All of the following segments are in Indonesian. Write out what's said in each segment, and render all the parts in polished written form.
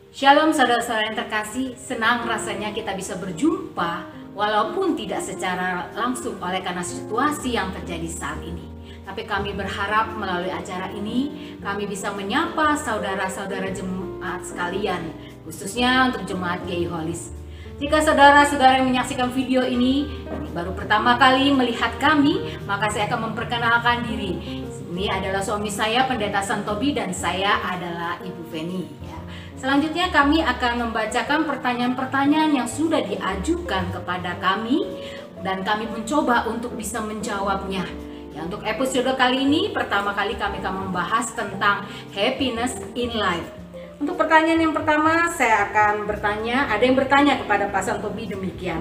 Shalom saudara-saudara yang terkasih, senang rasanya kita bisa berjumpa walaupun tidak secara langsung oleh karena situasi yang terjadi saat ini. Tapi kami berharap melalui acara ini kami bisa menyapa saudara-saudara jemaat sekalian, khususnya untuk jemaat GI Holis. Jika saudara-saudara yang menyaksikan video ini baru pertama kali melihat kami, maka saya akan memperkenalkan diri. Ini adalah suami saya, Pendeta Santobi, dan saya adalah Ibu Feni. Selanjutnya kami akan membacakan pertanyaan-pertanyaan yang sudah diajukan kepada kami dan kami mencoba untuk bisa menjawabnya. Ya, untuk episode kali ini pertama kali kami akan membahas tentang happiness in life. Untuk pertanyaan yang pertama saya akan bertanya, ada yang bertanya kepada Pak Santobi demikian.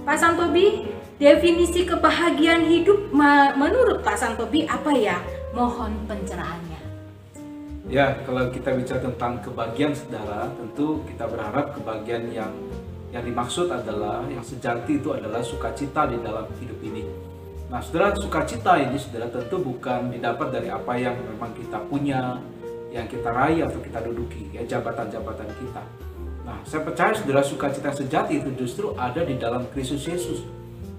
Pak Santobi, definisi kebahagiaan hidup menurut Pak Santobi apa ya? Mohon pencerahannya. Ya, kalau kita bicara tentang kebahagiaan saudara, tentu kita berharap kebahagiaan yang dimaksud adalah, yang sejati itu adalah sukacita di dalam hidup ini. Nah, saudara, sukacita ini saudara tentu bukan didapat dari apa yang memang kita punya, yang kita raih atau kita duduki, ya jabatan-jabatan kita. Nah, saya percaya saudara, sukacita sejati itu justru ada di dalam Kristus Yesus.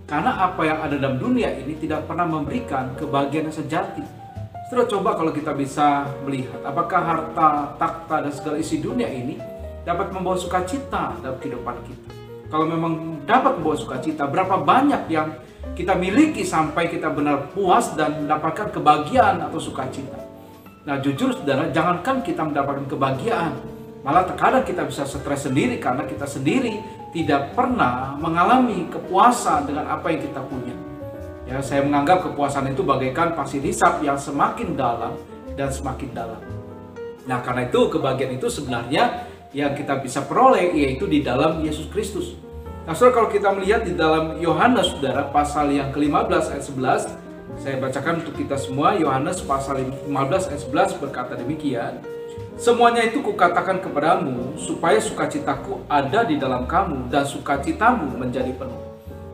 Karena apa yang ada dalam dunia ini tidak pernah memberikan kebahagiaan yang sejati. Saudara, coba kalau kita bisa melihat apakah harta, takhta, dan segala isi dunia ini dapat membawa sukacita dalam kehidupan kita. Kalau memang dapat membawa sukacita, berapa banyak yang kita miliki sampai kita benar puas dan mendapatkan kebahagiaan atau sukacita. Nah, jujur saudara, jangankan kita mendapatkan kebahagiaan, malah terkadang kita bisa stres sendiri karena kita sendiri tidak pernah mengalami kepuasan dengan apa yang kita punya. Ya, saya menganggap kepuasan itu bagaikan pasir hisap yang semakin dalam dan semakin dalam. Nah, karena itu kebahagiaan itu sebenarnya yang kita bisa peroleh yaitu di dalam Yesus Kristus. Nah, saudara, kalau kita melihat di dalam Yohanes, saudara, pasal yang ke-15 ayat 11, saya bacakan untuk kita semua. Yohanes pasal 15 ayat 11 berkata demikian. Semuanya itu kukatakan kepadamu supaya sukacitaku ada di dalam kamu dan sukacitamu menjadi penuh.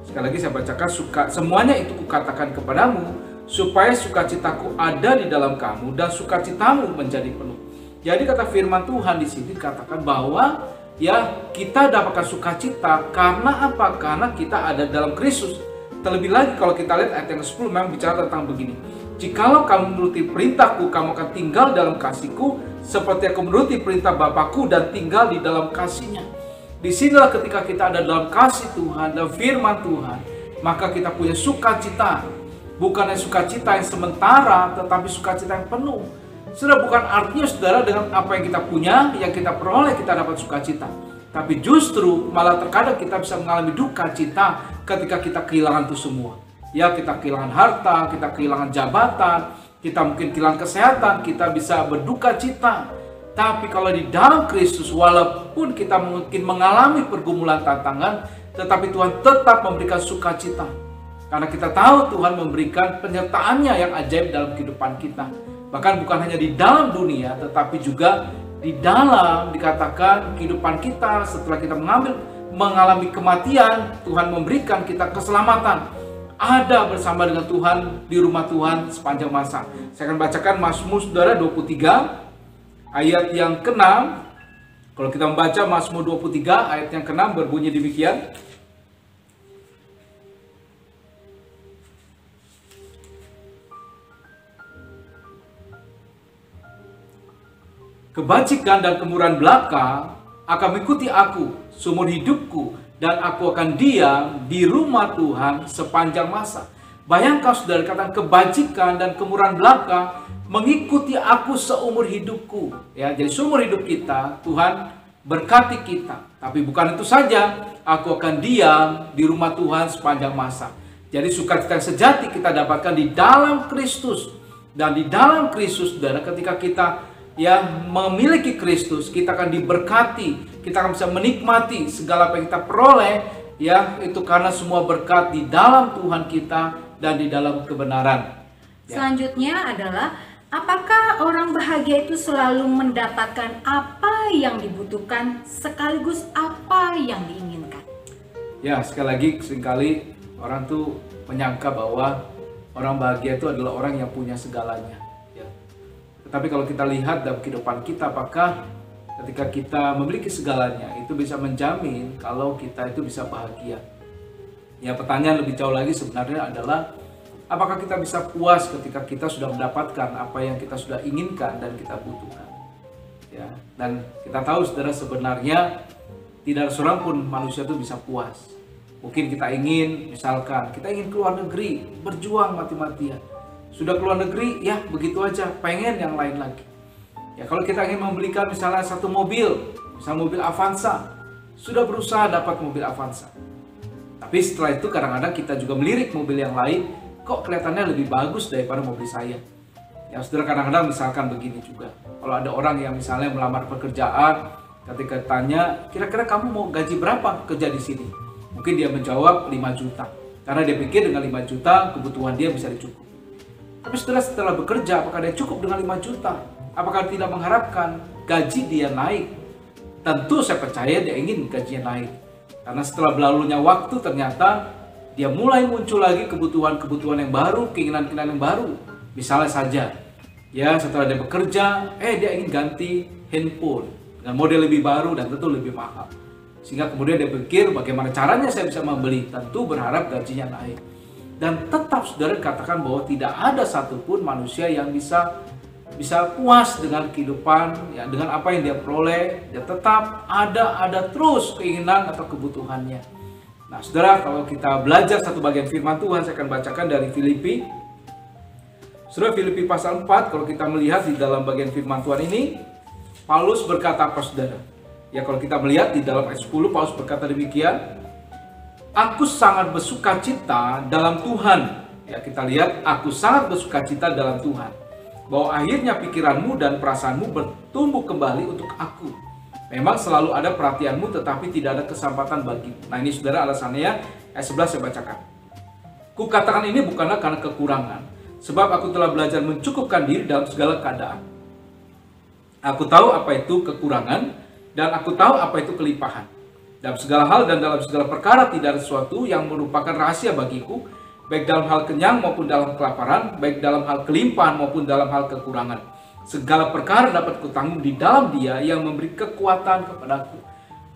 Sekali lagi saya bacakan, semuanya itu kukatakan kepadamu supaya sukacitaku ada di dalam kamu dan sukacitamu menjadi penuh. Jadi kata firman Tuhan di sini dikatakan bahwa ya kita dapatkan sukacita karena apa? Karena kita ada dalam Kristus. Terlebih lagi kalau kita lihat ayat yang ke-10 memang bicara tentang begini. Jikalau kamu menuruti perintahku, kamu akan tinggal dalam kasihku seperti aku menuruti perintah Bapakku dan tinggal di dalam kasihnya. Disinilah ketika kita ada dalam kasih Tuhan dan firman Tuhan, maka kita punya sukacita. Bukan sukacita yang sementara, tetapi sukacita yang penuh. Sudah bukan artinya saudara dengan apa yang kita punya, yang kita peroleh kita dapat sukacita. Tapi justru malah terkadang kita bisa mengalami duka cita ketika kita kehilangan itu semua. Ya, kita kehilangan harta, kita kehilangan jabatan, kita mungkin kehilangan kesehatan, kita bisa berduka cita. Tapi kalau di dalam Kristus, walaupun kita mungkin mengalami pergumulan tantangan, tetapi Tuhan tetap memberikan sukacita. Karena kita tahu Tuhan memberikan penyertaannya yang ajaib dalam kehidupan kita. Bahkan bukan hanya di dalam dunia, tetapi juga di dalam dikatakan kehidupan kita setelah kita mengalami kematian, Tuhan memberikan kita keselamatan. Ada bersama dengan Tuhan di rumah Tuhan sepanjang masa. Saya akan bacakan Mazmur saudara 23 ayat yang ke-6. Kalau kita membaca Mazmur 23 ayat yang ke-6 berbunyi demikian. Kebajikan dan kemurahan belaka akan mengikuti aku seumur hidupku, dan aku akan diam di rumah Tuhan sepanjang masa. Bayangkan saudara, kata kebajikan dan kemurahan belaka mengikuti aku seumur hidupku. Ya, jadi seumur hidup kita Tuhan berkati kita. Tapi bukan itu saja, aku akan diam di rumah Tuhan sepanjang masa. Jadi sukacita yang sejati kita dapatkan di dalam Kristus. Dan di dalam Kristus saudara, ketika kita yang memiliki Kristus, kita akan diberkati, kita akan bisa menikmati segala apa yang kita peroleh, ya itu karena semua berkat di dalam Tuhan kita dan di dalam kebenaran. Ya. Selanjutnya adalah apakah orang bahagia itu selalu mendapatkan apa yang dibutuhkan sekaligus apa yang diinginkan? Ya, sekali lagi seringkali orang tuh menyangka bahwa orang bahagia itu adalah orang yang punya segalanya. Tapi kalau kita lihat dalam kehidupan kita, apakah ketika kita memiliki segalanya, itu bisa menjamin kalau kita itu bisa bahagia. Ya, pertanyaan lebih jauh lagi sebenarnya adalah apakah kita bisa puas ketika kita sudah mendapatkan apa yang kita sudah inginkan dan kita butuhkan. Ya, dan kita tahu saudara, sebenarnya tidak ada seorang pun manusia itu bisa puas. Mungkin kita ingin, misalkan kita ingin keluar negeri, berjuang mati-matian. Sudah keluar negeri, ya begitu aja, pengen yang lain lagi. Ya, kalau kita ingin membelikan misalnya satu mobil, misalnya mobil Avanza, sudah berusaha dapat mobil Avanza. Tapi setelah itu kadang-kadang kita juga melirik mobil yang lain, kok kelihatannya lebih bagus daripada mobil saya. Ya, saudara, kadang-kadang misalkan begini juga. Kalau ada orang yang misalnya melamar pekerjaan, ketika tanya, kira-kira kamu mau gaji berapa kerja di sini? Mungkin dia menjawab 5 juta. Karena dia pikir dengan 5 juta kebutuhan dia bisa dicukupi. Tapi setelah bekerja, apakah dia cukup dengan 5 juta? Apakah tidak mengharapkan gaji dia naik? Tentu saya percaya dia ingin gajinya naik. Karena setelah berlalunya waktu ternyata dia mulai muncul lagi kebutuhan-kebutuhan yang baru, keinginan-keinginan yang baru. Misalnya saja, ya setelah dia bekerja, dia ingin ganti handphone dengan model lebih baru dan tentu lebih mahal. Sehingga kemudian dia pikir bagaimana caranya saya bisa membeli, tentu berharap gajinya naik. Dan tetap saudara katakan bahwa tidak ada satupun manusia yang bisa puas dengan kehidupan, ya, dengan apa yang dia peroleh. Dia tetap ada terus keinginan atau kebutuhannya. Nah saudara, kalau kita belajar satu bagian firman Tuhan, saya akan bacakan dari Filipi. Saudara, Filipi pasal 4, kalau kita melihat di dalam bagian firman Tuhan ini, Paulus berkata apa saudara? Ya, kalau kita melihat di dalam ayat 10, Paulus berkata demikian, aku sangat bersukacita dalam Tuhan. Ya, kita lihat, aku sangat bersukacita dalam Tuhan, bahwa akhirnya pikiranmu dan perasaanmu bertumbuh kembali untuk aku. Memang selalu ada perhatianmu, tetapi tidak ada kesempatan bagimu. Nah ini saudara alasannya, ayat 11 saya bacakan. Kukatakan ini bukanlah karena kekurangan, sebab aku telah belajar mencukupkan diri dalam segala keadaan. Aku tahu apa itu kekurangan, dan aku tahu apa itu kelimpahan. Dalam segala hal dan dalam segala perkara tidak ada sesuatu yang merupakan rahasia bagiku, baik dalam hal kenyang maupun dalam kelaparan, baik dalam hal kelimpahan maupun dalam hal kekurangan. Segala perkara dapat kutanggung di dalam Dia yang memberi kekuatan kepadaku.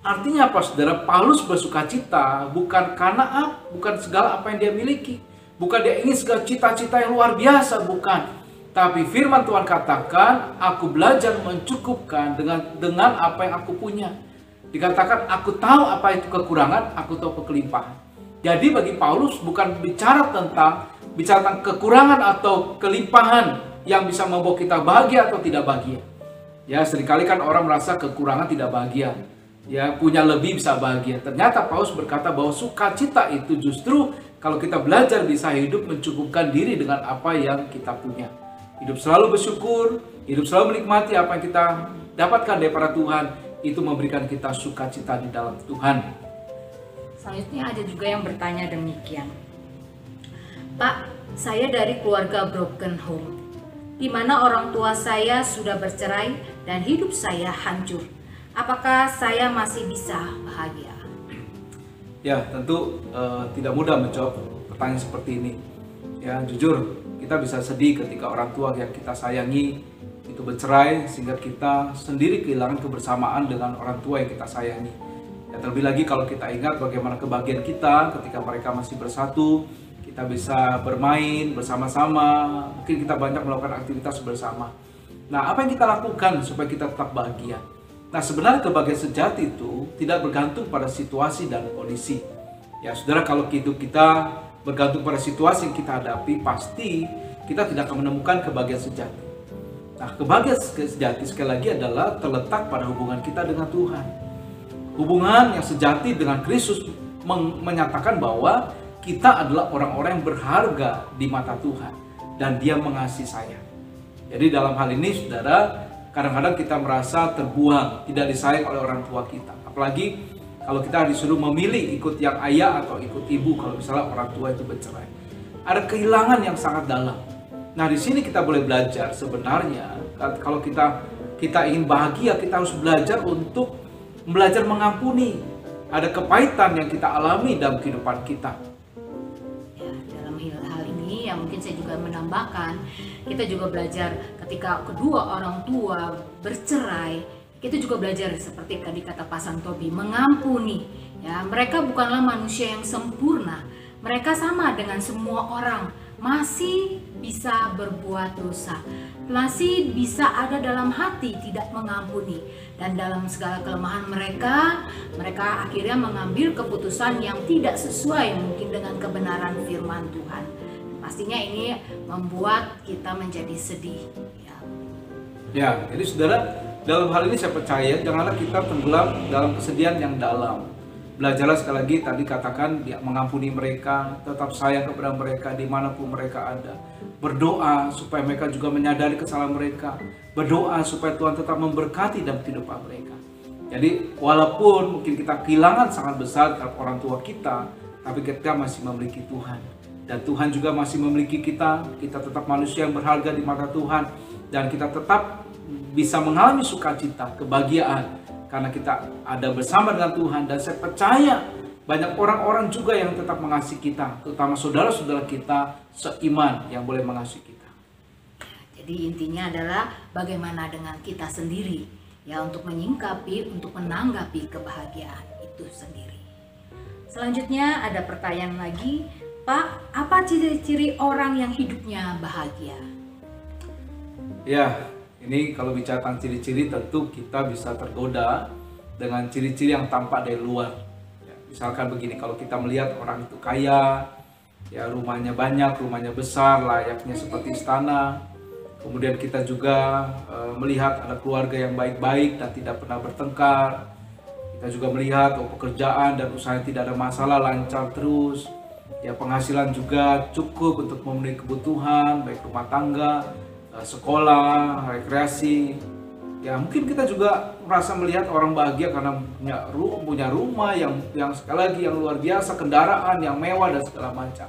Artinya apa saudara? Paulus bersukacita bukan karena bukan segala apa yang dia miliki, bukan dia ingin segala cita-cita yang luar biasa, bukan. Tapi firman Tuhan katakan, aku belajar mencukupkan dengan apa yang aku punya. Dikatakan, aku tahu apa itu kekurangan, aku tahu kelimpahan. Jadi bagi Paulus bukan bicara tentang kekurangan atau kelimpahan yang bisa membawa kita bahagia atau tidak bahagia. Ya, seringkali kan orang merasa kekurangan tidak bahagia. Ya, punya lebih bisa bahagia. Ternyata Paulus berkata bahwa sukacita itu justru kalau kita belajar bisa hidup mencukupkan diri dengan apa yang kita punya. Hidup selalu bersyukur, hidup selalu menikmati apa yang kita dapatkan daripada Tuhan, itu memberikan kita sukacita di dalam Tuhan. Selanjutnya ada juga yang bertanya demikian. Pak, saya dari keluarga broken home, di mana orang tua saya sudah bercerai dan hidup saya hancur. Apakah saya masih bisa bahagia? Ya, tentu tidak mudah menjawab pertanyaan seperti ini. Ya, jujur, kita bisa sedih ketika orang tua yang kita sayangi itu bercerai, sehingga kita sendiri kehilangan kebersamaan dengan orang tua yang kita sayangi. Ya, terlebih lagi kalau kita ingat bagaimana kebahagiaan kita ketika mereka masih bersatu, kita bisa bermain bersama-sama, mungkin kita banyak melakukan aktivitas bersama. Nah, apa yang kita lakukan supaya kita tetap bahagia? Nah, sebenarnya kebahagiaan sejati itu tidak bergantung pada situasi dan kondisi. Ya, saudara, kalau hidup kita bergantung pada situasi yang kita hadapi, pasti kita tidak akan menemukan kebahagiaan sejati. Nah, kebahagiaan sejati sekali lagi adalah terletak pada hubungan kita dengan Tuhan. Hubungan yang sejati dengan Kristus menyatakan bahwa kita adalah orang-orang yang berharga di mata Tuhan dan Dia mengasihi saya. Jadi dalam hal ini saudara, kadang-kadang kita merasa terbuang, tidak disayang oleh orang tua kita. Apalagi kalau kita disuruh memilih ikut yang ayah atau ikut ibu, kalau misalnya orang tua itu bercerai. Ada kehilangan yang sangat dalam. Nah, di sini kita boleh belajar sebenarnya kalau kita ingin bahagia, kita harus belajar untuk belajar mengampuni. Ada kepahitan yang kita alami dalam kehidupan kita. Ya, dalam hal ini yang mungkin saya juga menambahkan, kita juga belajar ketika kedua orang tua bercerai, Kita juga belajar seperti tadi kata Pasang Tobi, mengampuni. Ya, mereka bukanlah manusia yang sempurna. Mereka sama dengan semua orang, masih bisa berbuat dosa, masih bisa ada dalam hati tidak mengampuni. Dan dalam segala kelemahan mereka akhirnya mengambil keputusan yang tidak sesuai mungkin dengan kebenaran firman Tuhan. Pastinya ini membuat kita menjadi sedih. Ya, jadi saudara, dalam hal ini saya percaya janganlah kita tenggelam dalam kesedihan yang dalam. Belajarlah sekali lagi, tadi katakan dia mengampuni mereka, tetap sayang kepada mereka dimanapun mereka ada. Berdoa supaya mereka juga menyadari kesalahan mereka. Berdoa supaya Tuhan tetap memberkati dalam kehidupan mereka. Jadi walaupun mungkin kita kehilangan sangat besar terhadap orang tua kita, tapi kita masih memiliki Tuhan. Dan Tuhan juga masih memiliki kita tetap manusia yang berharga di mata Tuhan. Dan kita tetap bisa mengalami sukacita, kebahagiaan. Karena kita ada bersama dengan Tuhan, dan saya percaya banyak orang-orang juga yang tetap mengasihi kita, terutama saudara-saudara kita seiman yang boleh mengasihi kita. Jadi intinya adalah bagaimana dengan kita sendiri ya, untuk menyingkapi, untuk menanggapi kebahagiaan itu sendiri. Selanjutnya ada pertanyaan lagi, Pak, apa ciri-ciri orang yang hidupnya bahagia? Ya, ini kalau bicara tentang ciri-ciri tentu kita bisa tergoda dengan ciri-ciri yang tampak dari luar. Ya, misalkan begini, kalau kita melihat orang itu kaya, ya rumahnya banyak, rumahnya besar, layaknya seperti istana. Kemudian kita juga melihat ada keluarga yang baik-baik dan tidak pernah bertengkar. Kita juga melihat pekerjaan dan usahanya tidak ada masalah, lancar terus. Ya, penghasilan juga cukup untuk memenuhi kebutuhan, baik rumah tangga, sekolah, rekreasi. Ya, mungkin kita juga merasa melihat orang bahagia karena punya rumah yang sekali lagi yang luar biasa, kendaraan yang mewah dan segala macam.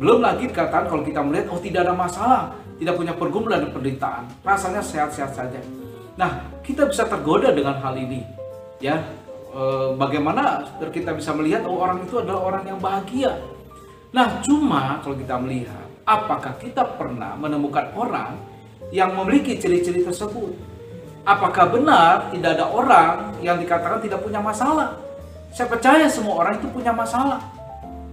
Belum lagi dikatakan kalau kita melihat tidak ada masalah, tidak punya pergumulan dan penderitaan, rasanya sehat-sehat saja. Nah, kita bisa tergoda dengan hal ini. Ya, bagaimana kita bisa melihat orang itu adalah orang yang bahagia. Nah, cuma kalau kita melihat, apakah kita pernah menemukan orang yang memiliki ciri-ciri tersebut? Apakah benar tidak ada orang yang dikatakan tidak punya masalah? Saya percaya semua orang itu punya masalah.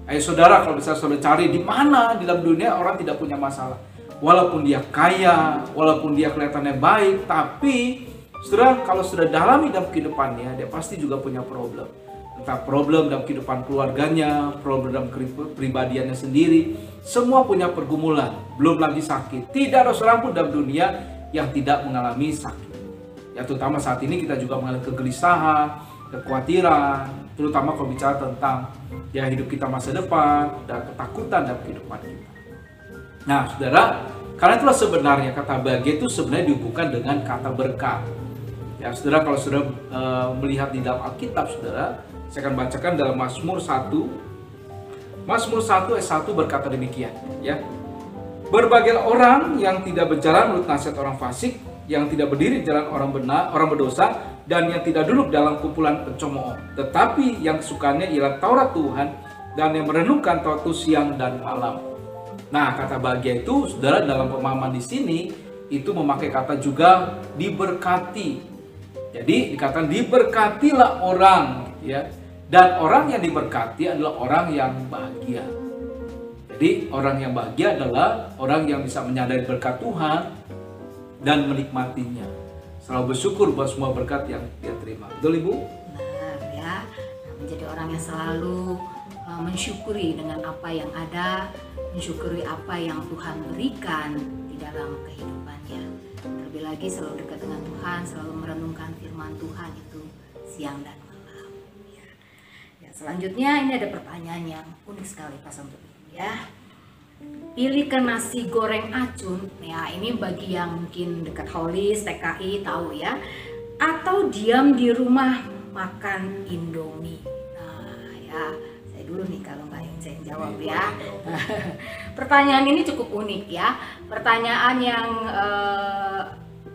Ayo saudara, kalau bisa saudara cari di mana di dalam dunia orang tidak punya masalah. Walaupun dia kaya, walaupun dia kelihatannya baik, tapi saudara kalau sudah dalami dalam kehidupannya, dia pasti juga punya problem. Entah problem dalam kehidupan keluarganya, problem dalam kepribadiannya sendiri. Semua punya pergumulan, belum lagi sakit. Tidak ada seorang pun dalam dunia yang tidak mengalami sakit. Ya, terutama saat ini kita juga mengalami kegelisahan, kekhawatiran, terutama kalau bicara tentang ya hidup kita masa depan dan ketakutan dalam kehidupan kita. Nah, saudara, karena itulah sebenarnya kata bahagia itu sebenarnya dihubungkan dengan kata berkat. Ya, saudara, kalau saudara melihat di dalam Alkitab, saudara, saya akan bacakan dalam Mazmur 1. Mazmur 1 ayat 1 berkata demikian, ya. Berbahagialah orang yang tidak berjalan menurut nasihat orang fasik, yang tidak berdiri di jalan orang berdosa, dan yang tidak duduk dalam kumpulan pencemooh, tetapi yang kesukaannya ialah Taurat Tuhan, dan yang merenungkan Taurat itu siang dan malam. Nah, kata bahagia itu, saudara, dalam pemahaman di sini itu memakai kata juga diberkati. Jadi dikatakan diberkatilah orang, ya. Dan orang yang diberkati adalah orang yang bahagia. Jadi orang yang bahagia adalah orang yang bisa menyadari berkat Tuhan dan menikmatinya. Selalu bersyukur buat semua berkat yang dia terima. Betul, Ibu? Benar ya. Menjadi orang yang selalu mensyukuri dengan apa yang ada, mensyukuri apa yang Tuhan berikan di dalam kehidupannya. Terlebih lagi selalu dekat dengan Tuhan, selalu merenungkan firman Tuhan itu siang dan malam. Ya, selanjutnya ini ada pertanyaan yang unik sekali Pak Santo, ya. Pilih ke nasi goreng acun, ya ini bagi yang mungkin dekat Holis, TKI tahu ya. Atau diam di rumah makan Indomie. Nah ya, saya dulu nih kalau nggak yang saya jawab ya. Pertanyaan ini cukup unik ya. Pertanyaan yang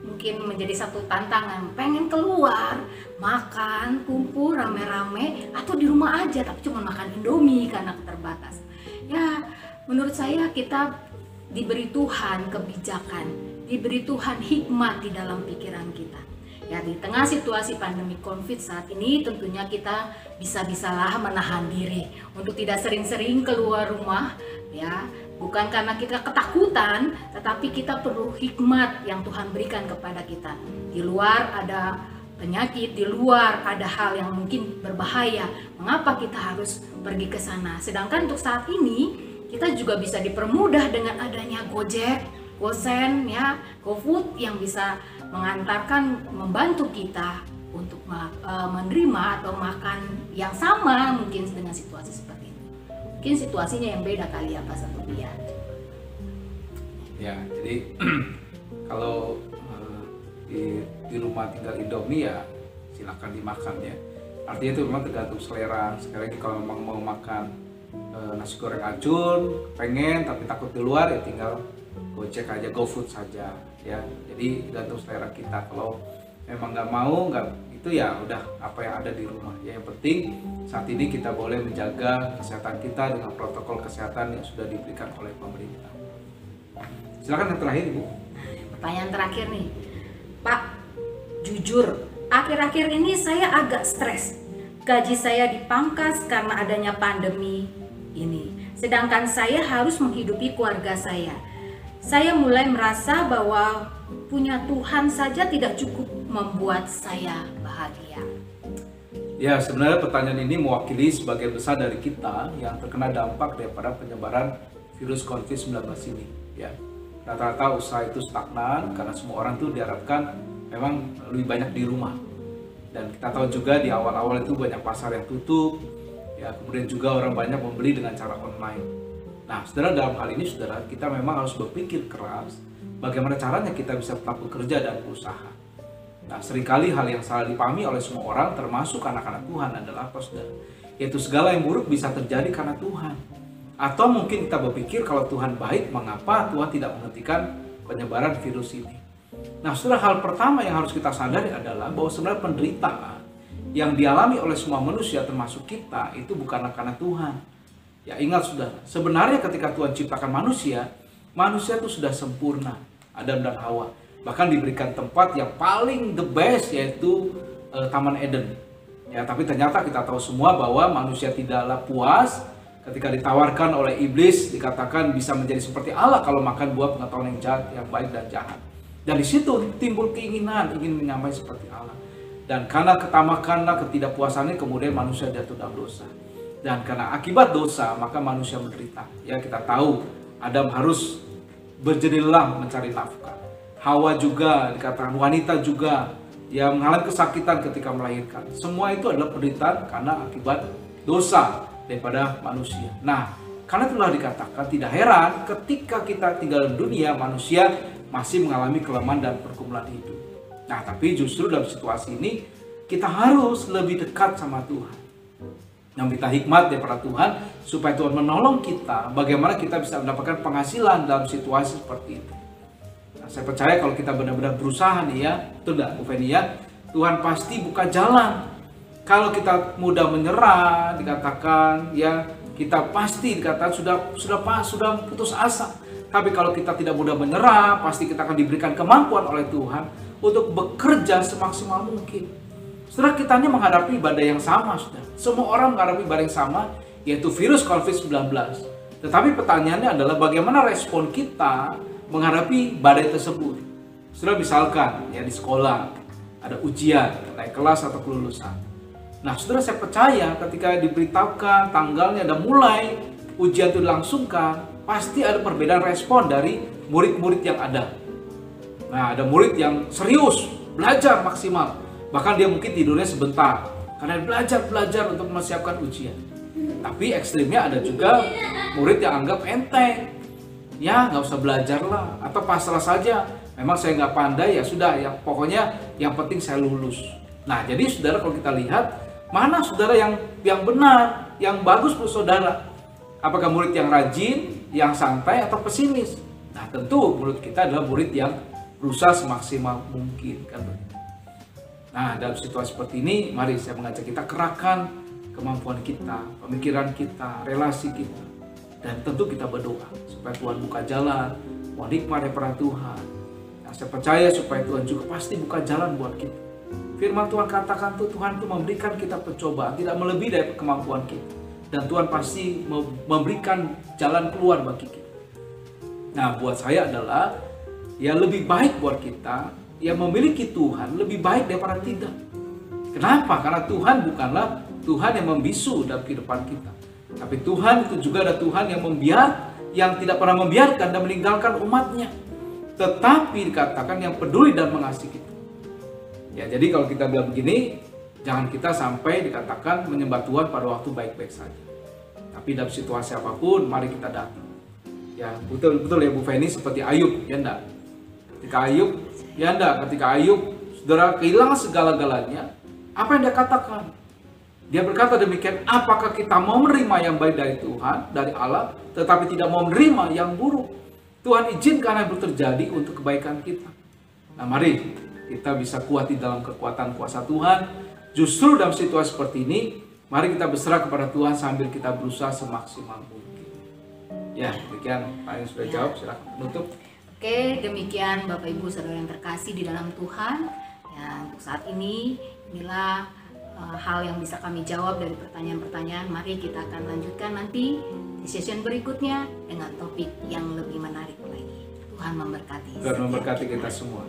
mungkin menjadi satu tantangan. Pengen keluar, makan, kumpul rame-rame, atau di rumah aja tapi cuma makan Indomie karena keterbatasan. Ya, menurut saya kita diberi Tuhan kebijakan, diberi Tuhan hikmat di dalam pikiran kita. Ya, di tengah situasi pandemi COVID saat ini tentunya kita bisa-bisalah menahan diri untuk tidak sering-sering keluar rumah, ya. Bukan karena kita ketakutan, tetapi kita perlu hikmat yang Tuhan berikan kepada kita. Di luar ada penyakit, di luar ada hal yang mungkin berbahaya. Mengapa kita harus pergi ke sana? Sedangkan untuk saat ini kita juga bisa dipermudah dengan adanya Gojek, Gosen, ya, GoFood yang bisa mengantarkan, membantu kita untuk menerima atau makan yang sama mungkin dengan situasi seperti ini. Mungkin situasinya yang beda kali ya Pak Satubian. Ya, jadi kalau di rumah tinggal Indomie ya silakan dimakan ya. Artinya itu memang tergantung selera. Sekali lagi kalau memang mau makan nasi goreng acun, pengen tapi takut di luar ya tinggal Gojek aja, GoFood saja ya. Jadi tergantung selera kita. Kalau memang nggak mau, itu ya udah apa yang ada di rumah ya. Yang penting saat ini kita boleh menjaga kesehatan kita dengan protokol kesehatan yang sudah diberikan oleh pemerintah. Silakan yang terakhir Ibu. Pertanyaan terakhir nih Pak, jujur akhir-akhir ini saya agak stres. Gaji saya dipangkas karena adanya pandemi ini, sedangkan saya harus menghidupi keluarga saya. Saya mulai merasa bahwa punya Tuhan saja tidak cukup membuat saya bahagia. Ya, sebenarnya pertanyaan ini mewakili sebagian besar dari kita yang terkena dampak daripada penyebaran virus COVID-19 ini. Ya, rata-rata usaha itu stagnan karena semua orang tuh diharapkan memang lebih banyak di rumah. Dan kita tahu juga di awal-awal itu banyak pasar yang tutup. Ya, kemudian juga orang banyak membeli dengan cara online. Nah, saudara, dalam hal ini saudara, kita memang harus berpikir keras bagaimana caranya kita bisa tetap bekerja dan berusaha. Nah, seringkali hal yang salah dipahami oleh semua orang, termasuk anak-anak Tuhan adalah apa saudara? Yaitu segala yang buruk bisa terjadi karena Tuhan. Atau mungkin kita berpikir kalau Tuhan baik, mengapa Tuhan tidak menghentikan penyebaran virus ini? Nah, saudara, hal pertama yang harus kita sadari adalah bahwa sebenarnya penderitaan yang dialami oleh semua manusia termasuk kita itu bukanlah karena Tuhan. Ya, ingat saudara, sebenarnya ketika Tuhan ciptakan manusia, manusia itu sudah sempurna, Adam dan Hawa. Bahkan diberikan tempat yang paling the best, yaitu Taman Eden. Ya, tapi ternyata kita tahu semua bahwa manusia tidaklah puas ketika ditawarkan oleh iblis, dikatakan bisa menjadi seperti Allah kalau makan buah pengetahuan yang jahat, yang baik dan jahat. Dan di situ timbul keinginan ingin menyamai seperti Allah. Dan karena ketamakanlah, ketidakpuasannya, kemudian manusia jatuh dalam dosa. Dan karena akibat dosa, maka manusia menderita. Ya, kita tahu Adam harus berjerilah mencari nafkah. Hawa juga, dikatakan wanita juga, yang mengalami kesakitan ketika melahirkan. Semua itu adalah penderitaan karena akibat dosa daripada manusia. Nah, karena itulah dikatakan tidak heran ketika kita tinggal di dunia, manusia masih mengalami kelemahan dan pergumulan hidup. Nah, tapi justru dalam situasi ini kita harus lebih dekat sama Tuhan. Meminta hikmat daripada Tuhan supaya Tuhan menolong kita bagaimana kita bisa mendapatkan penghasilan dalam situasi seperti itu. Nah, saya percaya kalau kita benar-benar berusaha nih ya, betul nggak Bu Feni ya, Tuhan pasti buka jalan. Kalau kita mudah menyerah, dikatakan ya kita pasti dikatakan sudah putus asa. Tapi kalau kita tidak mudah menyerah, pasti kita akan diberikan kemampuan oleh Tuhan untuk bekerja semaksimal mungkin. Saudara, kita hanya menghadapi badai yang sama, saudara. Semua orang menghadapi badai yang sama, yaitu virus COVID-19. Tetapi pertanyaannya adalah bagaimana respon kita menghadapi badai tersebut. Saudara, misalkan ya di sekolah ada ujian, naik kelas atau kelulusan. Nah, saudara, saya percaya ketika diberitahukan tanggalnya dan mulai ujian itu dilangsungkan, pasti ada perbedaan respon dari murid-murid yang ada. Nah, ada murid yang serius, belajar maksimal. Bahkan dia mungkin tidurnya sebentar karena belajar untuk mempersiapkan ujian. Tapi ekstrimnya ada juga murid yang anggap enteng. Ya, nggak usah belajar lah, atau pasrah saja. Memang saya nggak pandai, ya sudah, ya pokoknya yang penting saya lulus. Nah, jadi saudara, kalau kita lihat mana saudara yang benar, yang bagus buat saudara? Apakah murid yang rajin, yang santai, atau pesimis? Nah, tentu menurut kita adalah murid yang berusaha semaksimal mungkin, kan begitu. Nah, dalam situasi seperti ini, mari saya mengajak kita kerahkan kemampuan kita, pemikiran kita, relasi kita. Dan tentu kita berdoa supaya Tuhan buka jalan, mohon hikmat daripada Tuhan. Nah, saya percaya supaya Tuhan juga pasti buka jalan buat kita. Firman Tuhan katakan tuh Tuhan tuh memberikan kita pencobaan tidak melebihi dari kemampuan kita. Dan Tuhan pasti memberikan jalan keluar bagi kita. Nah, buat saya adalah ya lebih baik buat kita yang memiliki Tuhan lebih baik daripada tidak. Kenapa? Karena Tuhan bukanlah Tuhan yang membisu dalam kehidupan kita. Tapi Tuhan itu juga ada Tuhan yang tidak pernah membiarkan dan meninggalkan umatnya. Tetapi dikatakan yang peduli dan mengasihi kita. Ya, jadi kalau kita bilang begini, jangan kita sampai dikatakan menyembah Tuhan pada waktu baik-baik saja. Tapi dalam situasi apapun, mari kita datang. Ya, betul ya Bu Feni, seperti Ayub, ya enggak? Ketika Ayub, saudara kehilangan segala-galanya, apa yang dia katakan? Dia berkata demikian, apakah kita mau menerima yang baik dari Tuhan, dari Allah, tetapi tidak mau menerima yang buruk? Tuhan izinkan yang terjadi untuk kebaikan kita. Nah, mari kita bisa kuat di dalam kekuatan kuasa Tuhan. Justru dalam situasi seperti ini, mari kita berserah kepada Tuhan sambil kita berusaha semaksimal mungkin. Ya, demikian Pak yang sudah jawab, silakan menutup. Oke, demikian Bapak Ibu Saudara yang terkasih di dalam Tuhan. Ya, untuk saat ini, inilah hal yang bisa kami jawab dari pertanyaan-pertanyaan. Mari kita akan lanjutkan nanti di session berikutnya dengan topik yang lebih menarik lagi. Tuhan memberkati. Tuhan memberkati kita semua.